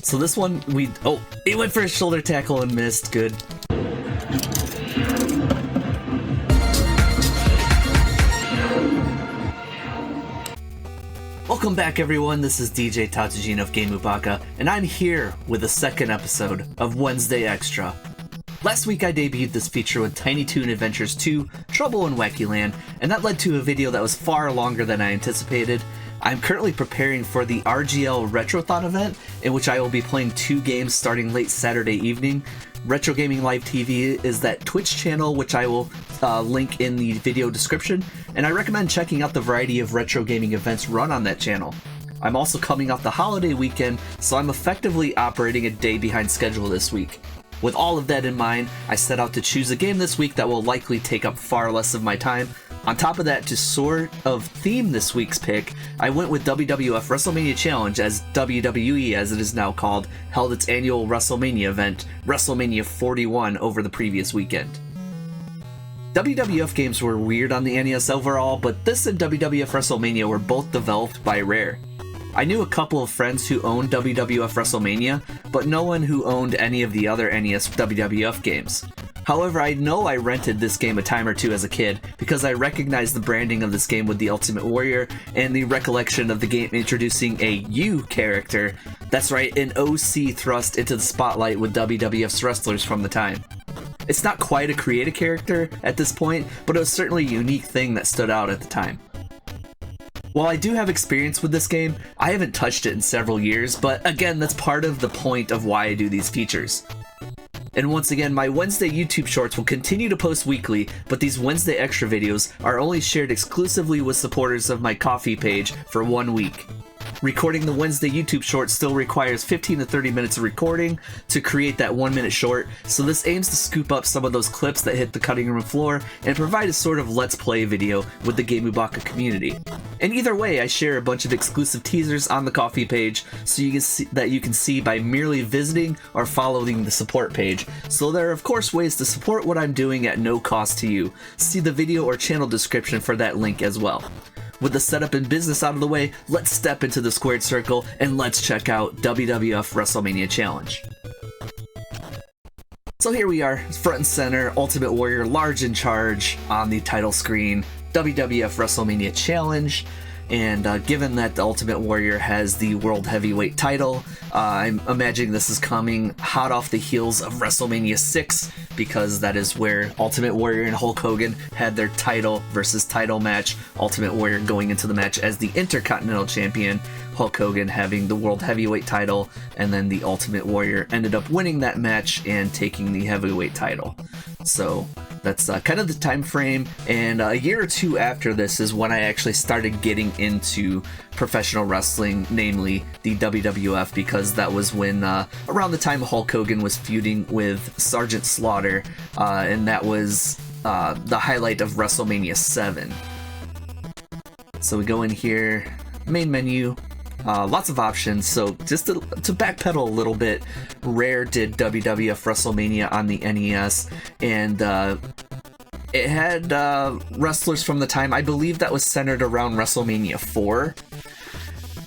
So this one, he went for a shoulder tackle and missed. Good. Welcome back, everyone. This is DJ Tatsujin of Game Ubaka, and I'm here with the second episode of WedNESday Xtra. Last week I debuted this feature with Tiny Toon Adventures 2, Trouble in Wacky Land, and that led to a video that was far longer than I anticipated. I'm currently preparing for the RGL Retrothon event, in which I will be playing 2 games starting late Saturday evening. Retro Gaming Live TV is that Twitch channel, which I will link in the video description, and I recommend checking out the variety of retro gaming events run on that channel. I'm also coming off the holiday weekend, so I'm effectively operating a day behind schedule this week. With all of that in mind, I set out to choose a game this week that will likely take up far less of my time. On top of that, to sort of theme this week's pick, I went with WWF WrestleMania Challenge, as WWE, as it is now called, held its annual WrestleMania event, WrestleMania 41, over the previous weekend. WWF games were weird on the NES overall, but this and WWF WrestleMania were both developed by Rare. I knew a couple of friends who owned WWF WrestleMania, but no one who owned any of the other NES WWF games. However, I know I rented this game a time or two as a kid because I recognized the branding of this game with the Ultimate Warrior and the recollection of the game introducing a U character. That's right, an OC thrust into the spotlight with WWF's wrestlers from the time. It's not quite a creative character at this point, but it was certainly a unique thing that stood out at the time. While I do have experience with this game, I haven't touched it in several years, but again, that's part of the point of why I do these features. And once again, my WedNESday YouTube shorts will continue to post weekly, but these WedNESday Extra videos are only shared exclusively with supporters of my Ko-fi page for 1 week. Recording the WedNESday YouTube short still requires 15 to 30 minutes of recording to create that 1 minute short, so this aims to scoop up some of those clips that hit the cutting room floor and provide a sort of let's play video with the Game Ubaka community. And either way, I share a bunch of exclusive teasers on the Ko-fi page so you can see by merely visiting or following the support page. So there are of course ways to support what I'm doing at no cost to you. See the video or channel description for that link as well. With the setup and business out of the way, let's step into the squared circle and let's check out WWF WrestleMania Challenge. So here we are, front and center, Ultimate Warrior large in charge on the title screen, WWF WrestleMania Challenge. And given that the Ultimate Warrior has the World Heavyweight title, I'm imagining this is coming hot off the heels of WrestleMania 6, because that is where Ultimate Warrior and Hulk Hogan had their title versus title match, Ultimate Warrior going into the match as the Intercontinental Champion, Hulk Hogan having the World Heavyweight title, and then the Ultimate Warrior ended up winning that match and taking the Heavyweight title. So that's kind of the time frame, and a year or two after this is when I actually started getting into professional wrestling, namely the WWF, because that was when around the time Hulk Hogan was feuding with Sergeant Slaughter, and that was the highlight of WrestleMania 7. So we go in here, main menu, lots of options. So just to backpedal a little bit, Rare did WWF WrestleMania on the NES, and it had wrestlers from the time. I believe that was centered around WrestleMania 4.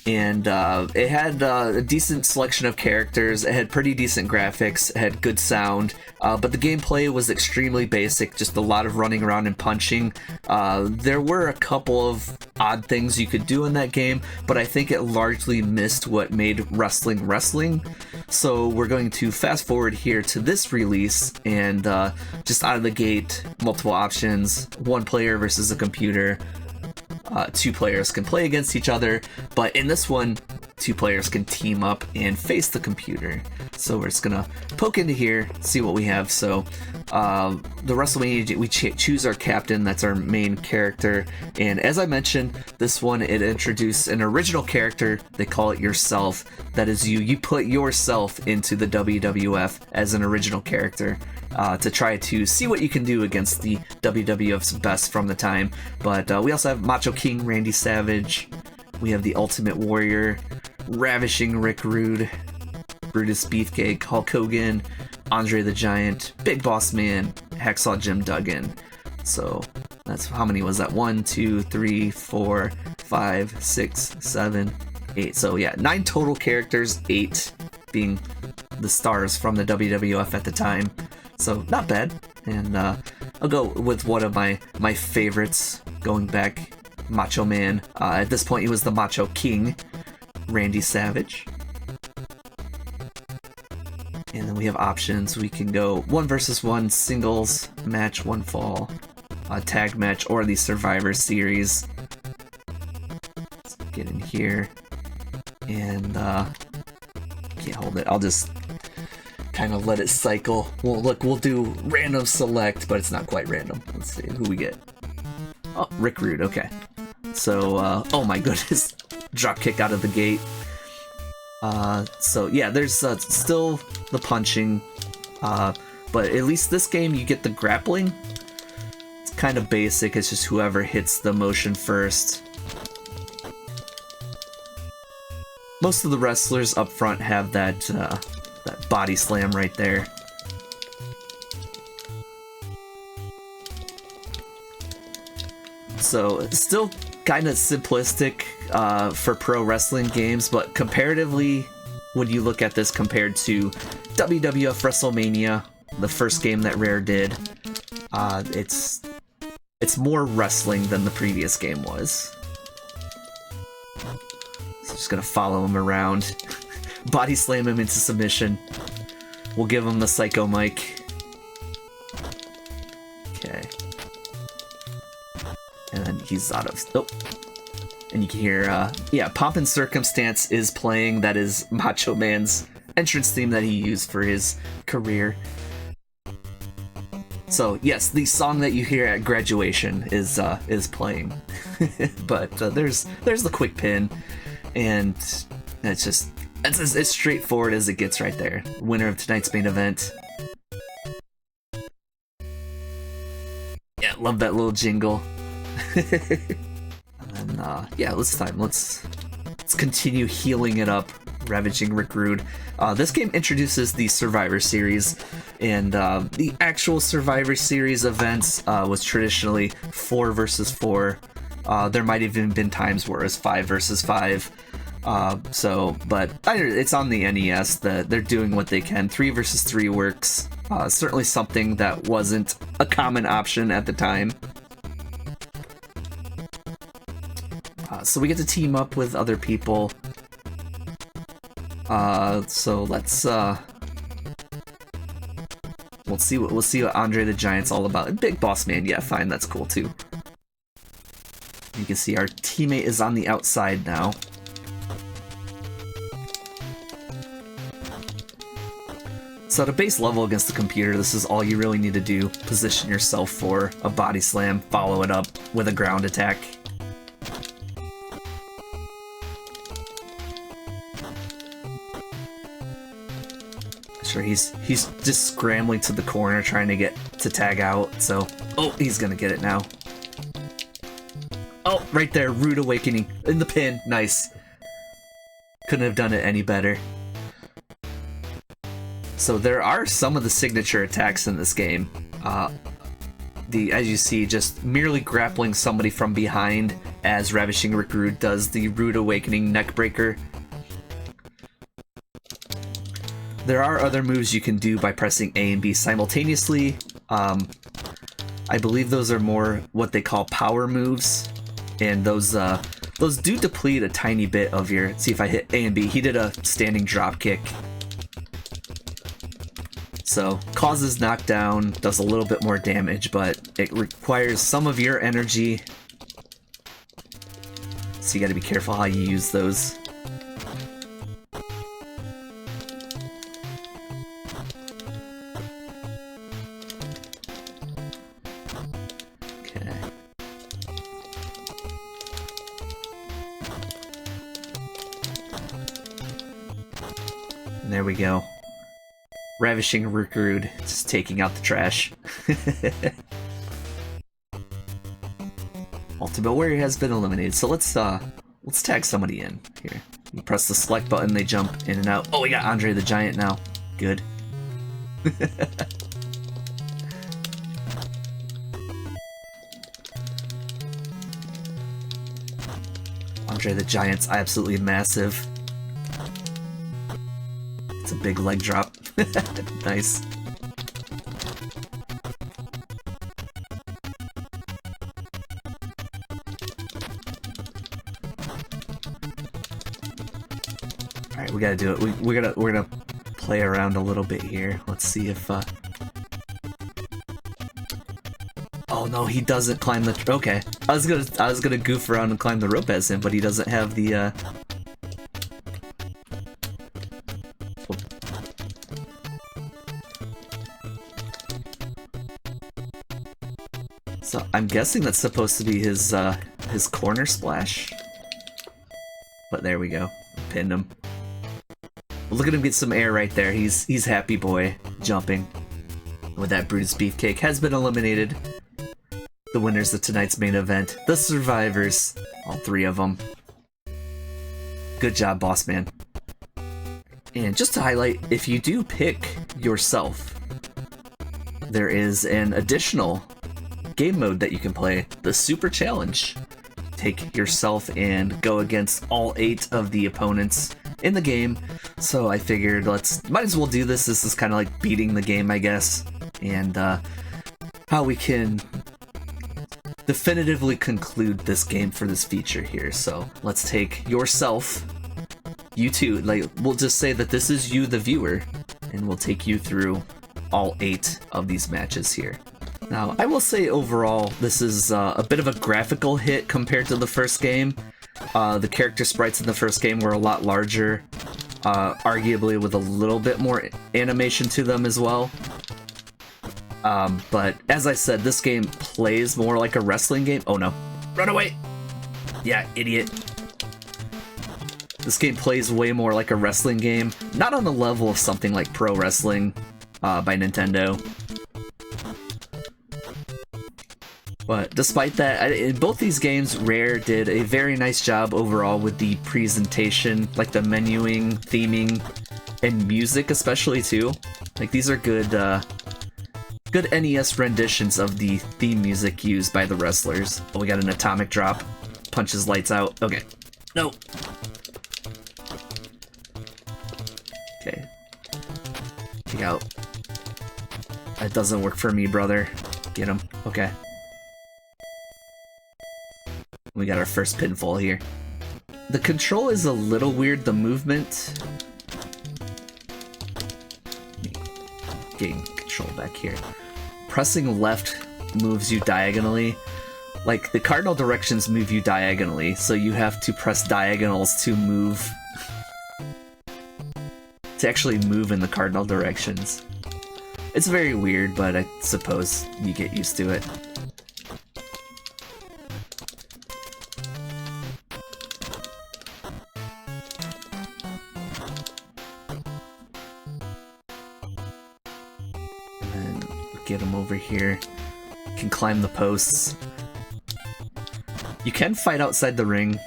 And it had a decent selection of characters, it had pretty decent graphics, it had good sound, but the gameplay was extremely basic, just a lot of running around and punching. There were a couple of odd things you could do in that game, but I think it largely missed what made wrestling wrestling. So we're going to fast forward here to this release, and just out of the gate, multiple options, 1 player versus a computer. 2 players can play against each other, but in this one, 2 players can team up and face the computer. So we're just gonna poke into here, see what we have. So the WrestleMania, we choose our captain, that's our main character, and as I mentioned, this one, it introduced an original character, they call it yourself. That is you put yourself into the WWF as an original character, to try to see what you can do against the WWF's best from the time. But we also have Macho King Randy Savage, we have the Ultimate Warrior, Ravishing Rick Rude, Brutus Beefcake, Hulk Hogan, Andre the Giant, Big Boss Man, Hacksaw Jim Duggan. So that's, how many was that? 1, 2, 3, 4, 5, 6, 7, 8. So yeah, 9 total characters, 8 being the stars from the WWF at the time. So not bad. And I'll go with one of my favorites going back, Macho Man. At this point, he was the Macho King, Randy Savage. And then we have options. We can go 1 versus 1 singles match, 1 fall, tag match, or the Survivor Series. Let's get in here. And can't hold it. I'll just kind of let it cycle. Well, look, we'll do random select, but it's not quite random. Let's see who we get. Oh, Rick Rude. Okay. So, oh my goodness, drop kick out of the gate. So yeah, there's still the punching, but at least this game you get the grappling. It's kind of basic. It's just whoever hits the motion first. Most of the wrestlers up front have that that body slam right there. So still kind of simplistic for pro wrestling games, but comparatively, when you look at this compared to WWF WrestleMania, the first game that Rare did, it's more wrestling than the previous game was. So just gonna follow him around, body slam him into submission. We'll give him the Psycho Mike. Okay. And then he's out of... Oh. And you can hear, yeah, Pomp and Circumstance is playing. That is Macho Man's entrance theme that he used for his career. So, yes, the song that you hear at graduation is playing. But there's the quick pin. And it's just... It's as straightforward as it gets right there. Winner of tonight's main event. Yeah, love that little jingle. And then, yeah, let's continue healing it up, ravaging Rick Rude. This game introduces the Survivor Series, and the actual Survivor Series events was traditionally 4 versus 4. There might have even been times where it was 5 versus 5. But it's on the NES. They're doing what they can. 3 versus 3 works. Certainly something that wasn't a common option at the time. So we get to team up with other people. So let's we'll see what Andre the Giant's all about. Big Boss Man, yeah, fine, that's cool too. You can see our teammate is on the outside now. So at a base level against the computer, this is all you really need to do. Position yourself for a body slam, follow it up with a ground attack. Sure, he's just scrambling to the corner trying to get to tag out, so... Oh, he's gonna get it now. Oh, right there, Rude Awakening in the pin. Nice. Couldn't have done it any better. So there are some of the signature attacks in this game. As you see, just merely grappling somebody from behind as Ravishing Rick Rude does the Rude Awakening Neckbreaker. There are other moves you can do by pressing A and B simultaneously. I believe those are more what they call power moves, and those do deplete a tiny bit of your... See if I hit A and B. He did a standing drop kick. So, causes knockdown, does a little bit more damage, but it requires some of your energy. So you gotta be careful how you use those. Okay. And there we go. Ravishing Rick Rude, just taking out the trash. Ultimate Warrior has been eliminated, so let's tag somebody in here. You press the select button, they jump in and out. Oh, we got Andre the Giant now. Good. Andre the Giant's absolutely massive. It's a big leg drop. Nice. Alright, we gotta do it. We're gonna play around a little bit here. Let's see if oh no, he doesn't climb the okay. I was gonna goof around and climb the rope as him, but he doesn't have the So I'm guessing that's supposed to be his corner splash. But there we go. Pinned him. Look at him get some air right there. He's happy boy jumping. With that, Brutus Beefcake has been eliminated. The winners of tonight's main event, the survivors, all three of them. Good job, boss man. And just to highlight, if you do pick yourself, there is an additional game mode that you can play, the Super Challenge. Take yourself and go against all 8 of the opponents in the game. So I figured might as well do this. This is kind of like beating the game, I guess, and how we can definitively conclude this game for this feature here. So let's take yourself, you two, like we'll just say that this is you, the viewer, and we'll take you through all 8 of these matches here. Now, I will say overall, this is a bit of a graphical hit compared to the first game. The character sprites in the first game were a lot larger, arguably with a little bit more animation to them as well. But as I said, this game plays more like a wrestling game. Oh no. Run away! Yeah, idiot. This game plays way more like a wrestling game, not on the level of something like Pro Wrestling by Nintendo. But despite that, in both these games, Rare did a very nice job overall with the presentation, like the menuing, theming, and music especially too. Like these are good good NES renditions of the theme music used by the wrestlers. Oh, we got an atomic drop. Punches lights out. Okay. No. Okay. Kick out. That doesn't work for me, brother. Get him. Okay. We got our first pinfall here. The control is a little weird, the movement. Getting control back here. Pressing left moves you diagonally. Like, the cardinal directions move you diagonally, so you have to press diagonals to move. To actually move in the cardinal directions. It's very weird, but I suppose you get used to it. Get him over here. Can climb the posts. You can fight outside the ring.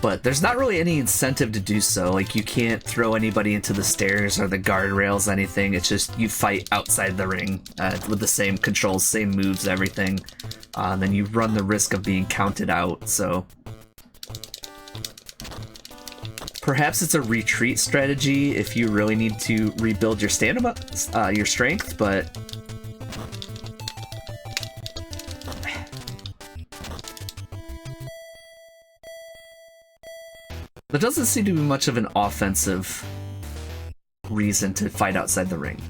But there's not really any incentive to do so. Like, you can't throw anybody into the stairs or the guardrails, anything. It's just you fight outside the ring with the same controls, same moves, everything. Then you run the risk of being counted out, so... Perhaps it's a retreat strategy if you really need to rebuild your stamina, your strength, but... There doesn't seem to be much of an offensive reason to fight outside the ring.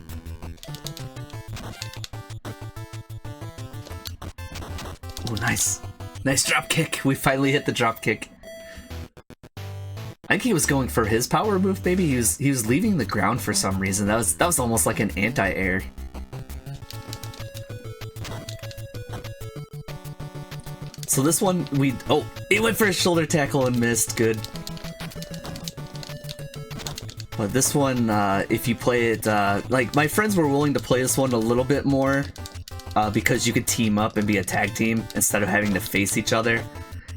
Oh, nice. Nice drop kick. We finally hit the drop kick. I think he was going for his power move, maybe. He was leaving the ground for some reason. That was almost like an anti-air. So this one, oh, he went for a shoulder tackle and missed. Good. But this one, if you play it, like, my friends were willing to play this one a little bit more because you could team up and be a tag team instead of having to face each other.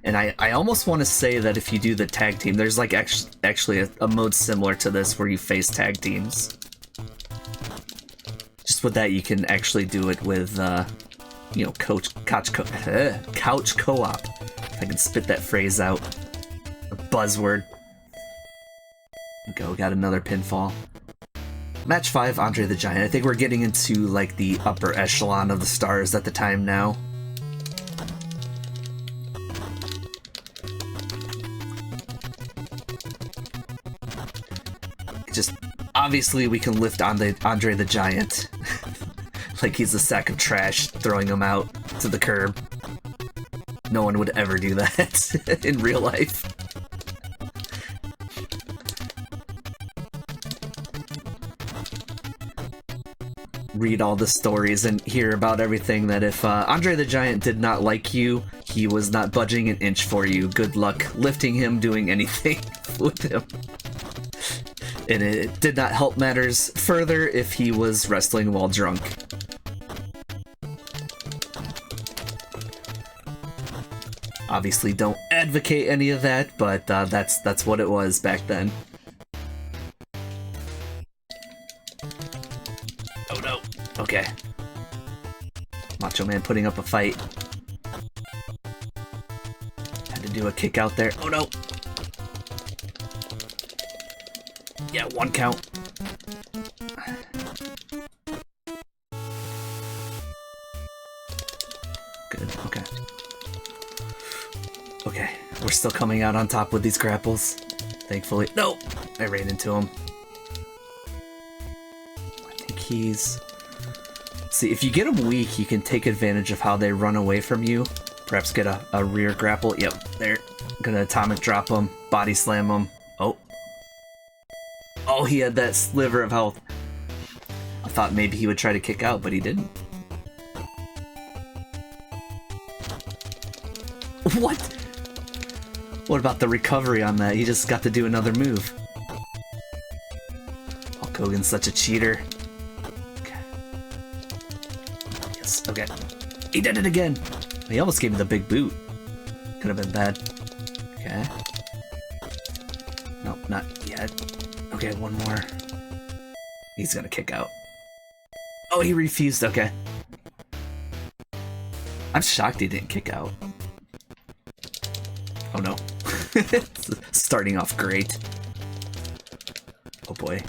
And I almost want to say that if you do the tag team, there's like actually a mode similar to this where you face tag teams. Just with that, you can actually do it with, you know, couch co-op. If I can spit that phrase out. buzzword. Go, got another pinfall. Match 5, Andre the Giant. I think we're getting into, like, the upper echelon of the stars at the time now. Just, obviously we can lift Andre the Giant. Like he's a sack of trash, throwing him out to the curb. No one would ever do that in real life. Read all the stories and hear about everything that if Andre the Giant did not like you, he was not budging an inch for you. Good luck lifting him, doing anything with him. And it did not help matters further if he was wrestling while drunk. Obviously don't advocate any of that, but that's what it was back then. Oh no. Okay. Macho Man putting up a fight. Had to do a kick out there. Oh no. Yeah, 1 count. Good, okay. Okay, we're still coming out on top with these grapples. Thankfully. No! I ran into him. I think he's... See, if you get him weak, you can take advantage of how they run away from you. Perhaps get a rear grapple. Yep, there. Gonna atomic drop him, body slam him. Oh. Oh, he had that sliver of health. I thought maybe he would try to kick out, but he didn't. What? What about the recovery on that? He just got to do another move. Hulk Hogan's such a cheater. Okay. Yes, okay. He did it again! He almost gave me the big boot. Could have been bad. Okay. Nope, not yet. Okay, one more. He's gonna kick out. Oh, he refused, okay. I'm shocked he didn't kick out. Oh no. Starting off great. Oh boy.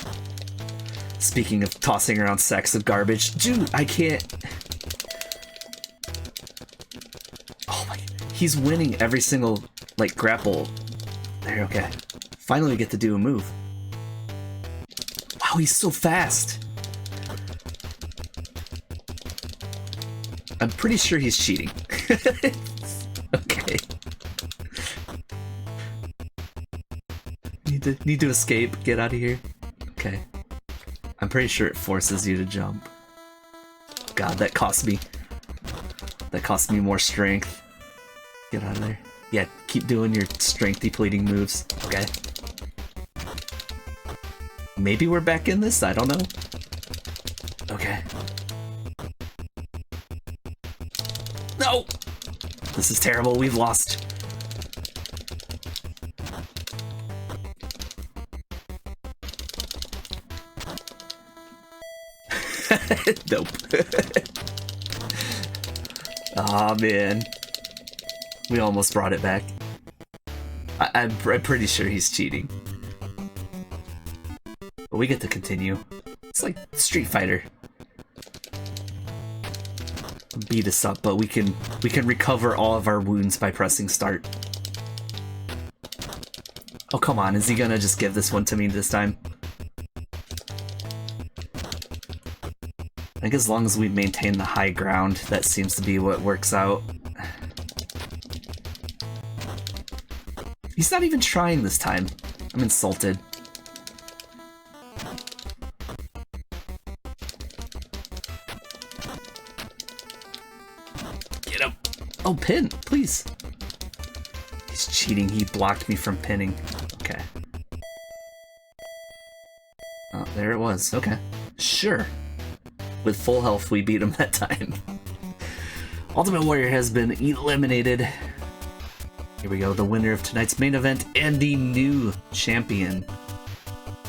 Speaking of tossing around sacks of garbage, dude, I can't... Oh my... He's winning every single, like, grapple. There, okay. Finally we get to do a move. Wow, he's so fast! I'm pretty sure he's cheating. Okay. Need to escape. Get out of here. Okay. I'm pretty sure it forces you to jump. Oh god, that cost me. That cost me more strength. Get out of there. Yeah, keep doing your strength depleting moves. Okay. Maybe we're back in this? I don't know. Okay. No! This is terrible. We've lost. Nope. Aw, man. We almost brought it back. I'm pretty sure he's cheating. But we get to continue. It's like Street Fighter. Beat us up, but we can recover all of our wounds by pressing start. Oh, come on. Is he gonna just give this one to me this time? I think as long as we maintain the high ground, that seems to be what works out. He's not even trying this time. I'm insulted. Get him! Oh, pin, please! He's cheating, he blocked me from pinning. Okay. Oh, there it was, okay. Sure. With full health, we beat him that time. Ultimate Warrior has been eliminated. Here we go, the winner of tonight's main event and the new champion.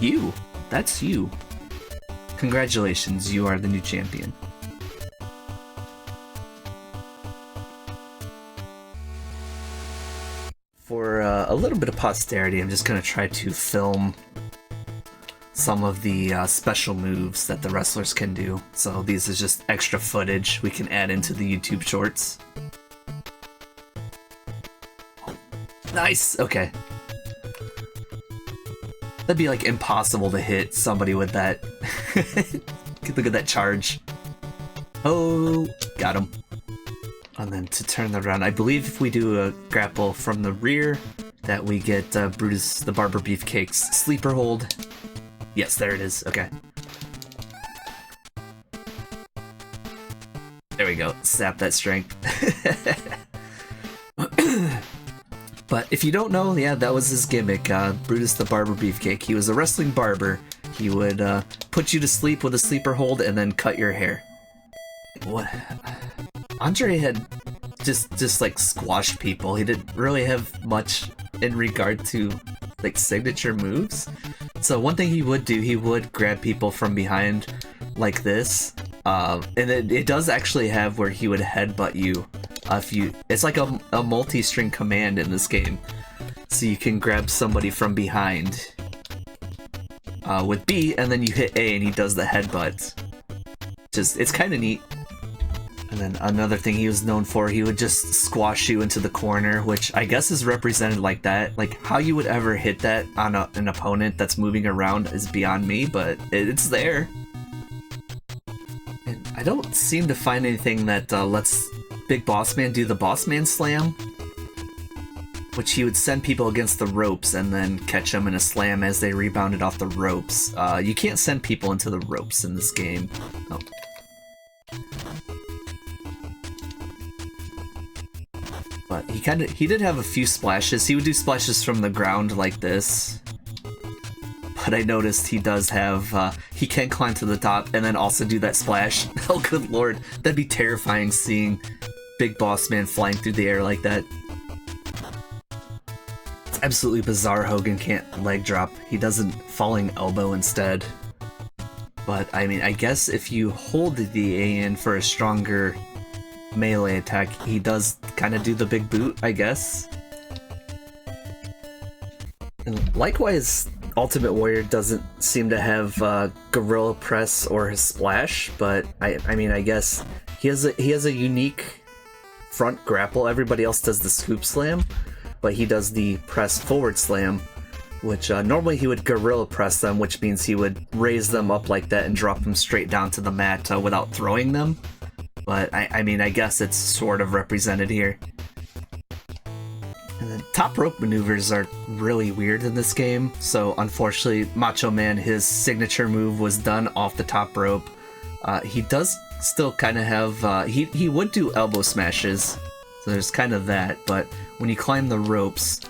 You. That's you. Congratulations, you are the new champion. For a little bit of posterity, I'm just going to try to film some of the special moves that the wrestlers can do. So these is just extra footage we can add into the YouTube shorts. Nice! Okay. That'd be like impossible to hit somebody with that. Look at that charge. Oh, got him. And then to turn that around, I believe if we do a grapple from the rear, that we get Brutus the Barber Beefcake's sleeper hold. Yes, there it is. Okay. There we go. Sap that strength. But if you don't know, yeah, that was his gimmick, Brutus the Barber Beefcake. He was a wrestling barber. He would put you to sleep with a sleeper hold and then cut your hair. What? Andre had just like squashed people. He didn't really have much in regard to like signature moves. So one thing he would do, he would grab people from behind like this. And it does actually have where he would headbutt you. It's like a multi-string command in this game. So you can grab somebody from behind with B, and then you hit A and he does the headbutt. It's kind of neat. And then another thing he was known for, he would just squash you into the corner, which I guess is represented like that. Like, how you would ever hit that on an opponent that's moving around is beyond me, but it's there. And I don't seem to find anything that lets Big Boss Man do the Boss Man Slam, which he would send people against the ropes and then catch them in a slam as they rebounded off the ropes. You can't send people into the ropes in this game. Oh. But he did have a few splashes. He would do splashes from the ground like this. But I noticed he does have, he can climb to the top and then also do that splash. Oh, good lord. That'd be terrifying seeing Big Boss Man flying through the air like that. It's absolutely bizarre Hogan can't leg drop. He does a falling elbow instead. But, I mean, I guess if you hold the A in for a stronger melee attack, he does kind of do the big boot, I guess. And likewise, Ultimate Warrior doesn't seem to have Gorilla Press or his splash, but I mean, I guess he has a unique front grapple. Everybody else does the scoop slam, but he does the press forward slam, which normally he would gorilla press them, which means he would raise them up like that and drop them straight down to the mat without throwing them. But I mean, I guess it's sort of represented here. And then top rope maneuvers are really weird in this game. So unfortunately, Macho Man, his signature move was done off the top rope. He does still kind of have, he would do elbow smashes. So there's kind of that, but when you climb the ropes,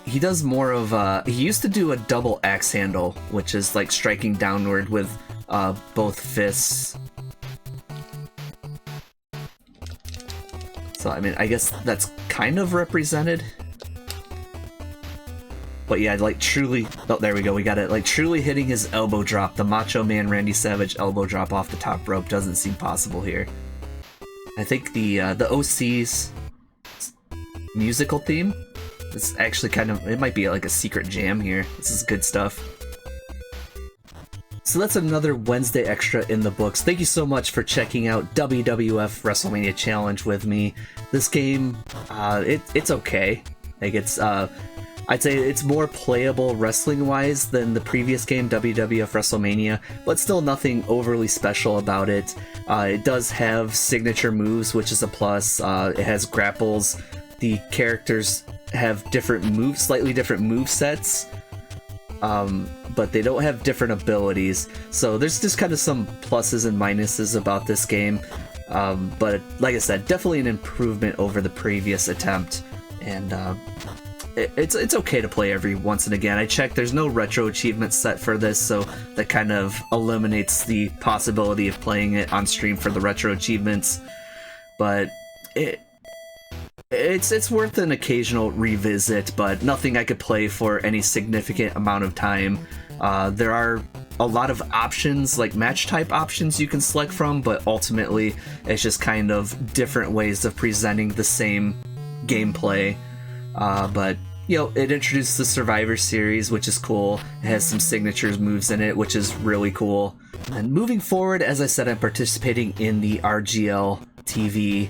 he does more of, he used to do a double axe handle, which is like striking downward with both fists. So, I mean, I guess that's kind of represented. But yeah, like truly... Oh, there we go, we got it. Like truly hitting his elbow drop, the Macho Man Randy Savage elbow drop off the top rope doesn't seem possible here. I think the OC's musical theme is actually kind of... It might be like a secret jam here. This is good stuff. So that's another Wednesday Extra in the books. Thank you so much for checking out WWF WrestleMania Challenge with me. This game, it's okay. Like I'd say it's more playable wrestling-wise than the previous game, WWF WrestleMania, but still nothing overly special about it. It does have signature moves, which is a plus. It has grapples. The characters have different moves, slightly different move sets. But they don't have different abilities, so there's just kind of some pluses and minuses about this game, but like I said, definitely an improvement over the previous attempt, and it's okay to play every once and again. I checked, there's no retro achievement set for this, so that kind of eliminates the possibility of playing it on stream for the retro achievements, but it's worth an occasional revisit, but nothing I could play for any significant amount of time. There are a lot of options, like match type options you can select from, but ultimately it's just kind of different ways of presenting the same gameplay. but it introduced the Survivor Series, which is cool. It has some signatures moves in it, which is really cool. And moving forward, as I said, I'm participating in the RGL TV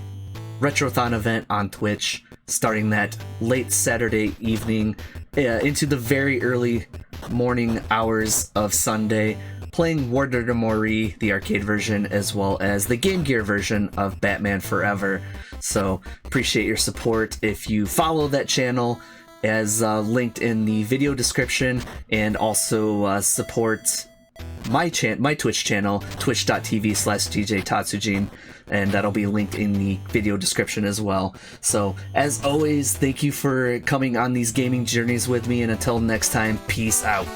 Retrothon event on Twitch, starting that late Saturday evening into the very early morning hours of Sunday, playing War de Mori, the arcade version, as well as the Game Gear version of Batman Forever. So appreciate your support if you follow that channel, as linked in the video description, and also support my Twitch channel, twitch.tv/DJTatsujin, and that'll be linked in the video description as well. So as always, thank you for coming on these gaming journeys with me, and until next time, peace out.